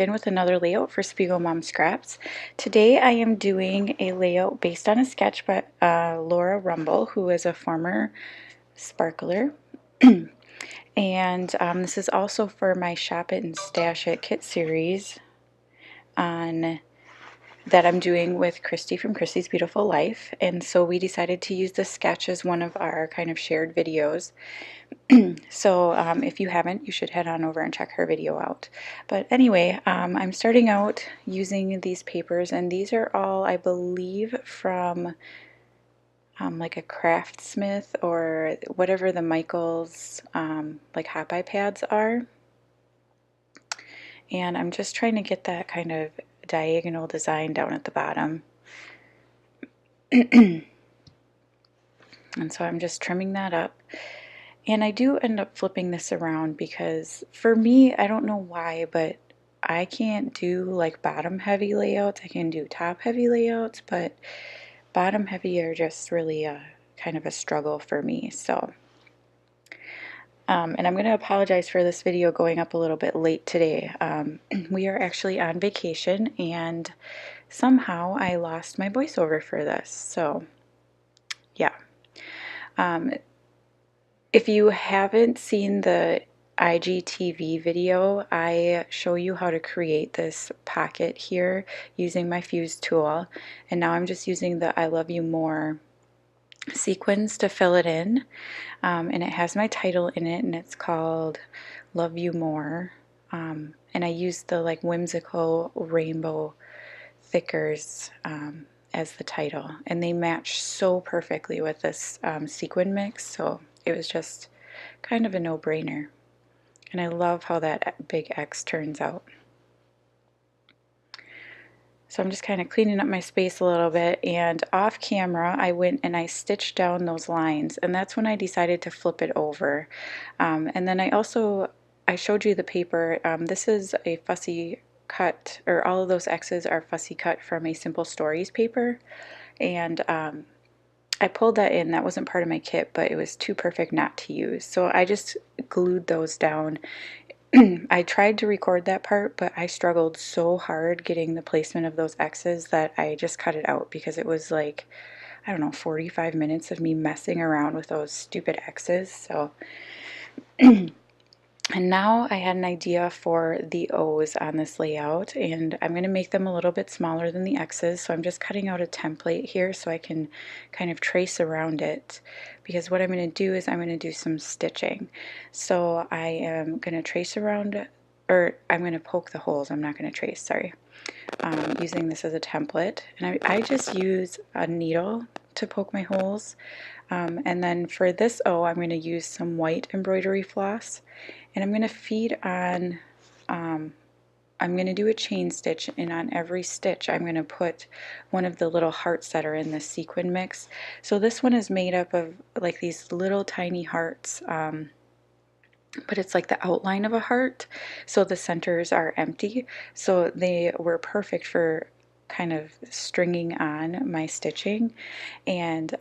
In with another layout for SpiegelMom Scraps. Today I am doing a layout based on a sketch by Laura Rumble, who is a former sparkler. And this is also for my Shop It and Stash It kit series on that I'm doing with Christy from Christy's Beautiful Life. And so we decided to use this sketch as one of our kind of shared videos. So if you haven't, you should head on over and check her video out. But anyway, I'm starting out using these papers, and these are all, I believe, from like a Craftsmith or whatever the Michaels like hot buy pads are. And I'm just trying to get that kind of diagonal design down at the bottom. And so I'm just trimming that up. And I do end up flipping this around because for me, I don't know why, but I can't do like bottom heavy layouts. I can do top heavy layouts, but bottom heavy are just really a kind of a struggle for me. So, and I'm going to apologize for this video going up a little bit late today. We are actually on vacation and somehow I lost my voiceover for this. So, yeah. If you haven't seen the IGTV video, I show you how to create this pocket here using my fuse tool. And now I'm just using the I Love You More sequins to fill it in. And it has my title in it, and it's called Love You More. And I used the like whimsical rainbow thickers as the title. And they match so perfectly with this sequin mix. So it was just kind of a no-brainer. And I love how that big X turns out. So I'm just kind of cleaning up my space a little bit, and off camera I went and I stitched down those lines, and that's when I decided to flip it over. And then I showed you the paper. This is a fussy cut, or all of those X's are fussy cut from a Simple Stories paper, and I pulled that in. That wasn't part of my kit, but it was too perfect not to use. So I just glued those down. I tried to record that part, but I struggled so hard getting the placement of those X's that I just cut it out because it was like, I don't know, 45 minutes of me messing around with those stupid X's. So and now I had an idea for the O's on this layout, and I'm going to make them a little bit smaller than the X's, so I'm just cutting out a template here so I can kind of trace around it, because what I'm going to do is I'm going to do some stitching. So I am going to trace around, or I'm going to poke the holes. I'm not going to trace, sorry. Using this as a template, and I just use a needle to poke my holes. And then for this O, I'm going to use some white embroidery floss, and I'm going to feed on, I'm going to do a chain stitch, and on every stitch I'm going to put one of the little hearts that are in the sequin mix. So this one is made up of like these little tiny hearts, but it's like the outline of a heart, so the centers are empty. So they were perfect for kind of stringing on my stitching, and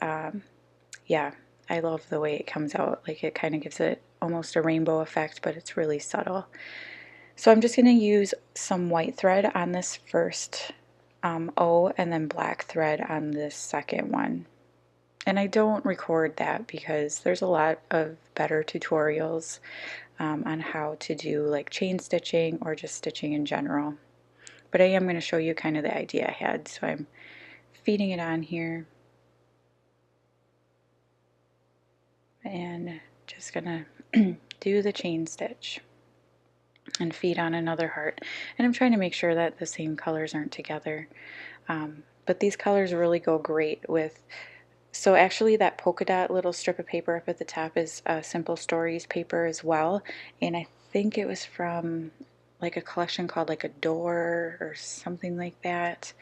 yeah, I love the way it comes out. Like it kind of gives it almost a rainbow effect, but it's really subtle. So I'm just going to use some white thread on this first O, and then black thread on this second one. And I don't record that because there's a lot of better tutorials on how to do like chain stitching or just stitching in general. But I am going to show you kind of the idea I had. So I'm feeding it on here. And just gonna do the chain stitch and feed on another heart. And I'm trying to make sure that the same colors aren't together. But these colors really go great with, so actually that polka dot little strip of paper up at the top is Simple Stories paper as well. And I think it was from like a collection called like Adore or something like that.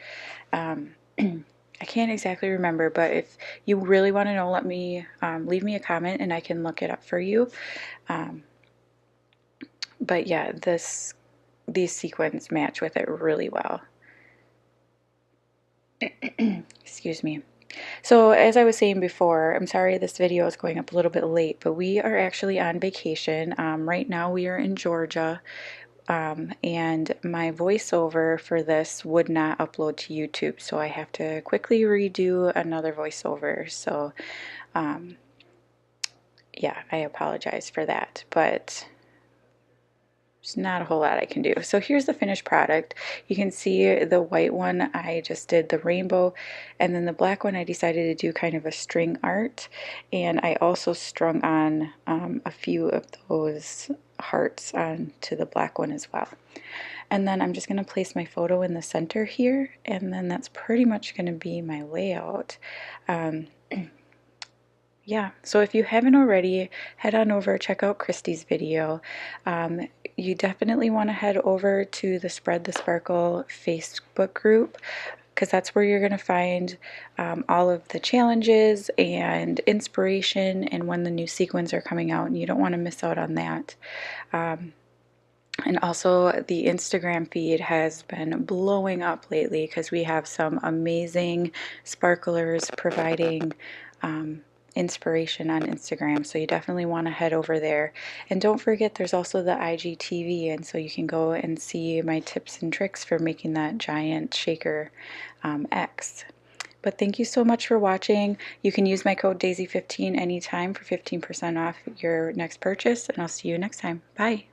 I can't exactly remember, but if you really want to know, let me leave me a comment and I can look it up for you. But yeah, these sequins match with it really well. Excuse me. So as I was saying before, I'm sorry this video is going up a little bit late, but we are actually on vacation. Right now we are in Georgia. and my voiceover for this would not upload to YouTube, so I have to quickly redo another voiceover. So yeah, I apologize for that, but there's not a whole lot I can do. So here's the finished product. You can see the white one, I just did the rainbow, and then the black one I decided to do kind of a string art, and I also strung on a few of those hearts onto the black one as well. And then I'm just going to place my photo in the center here, and then that's pretty much going to be my layout. Yeah, so if you haven't already, head on over, check out Christy's video. You definitely want to head over to the Spread the Sparkle Facebook group, because that's where you're going to find all of the challenges and inspiration and when the new sequins are coming out, and you don't want to miss out on that. And also the Instagram feed has been blowing up lately because we have some amazing sparklers providing inspiration on Instagram. So you definitely want to head over there. And don't forget there's also the IGTV, and so you can go and see my tips and tricks for making that giant shaker X. But thank you so much for watching. You can use my code Daisie15 anytime for 15% off your next purchase, and I'll see you next time. Bye.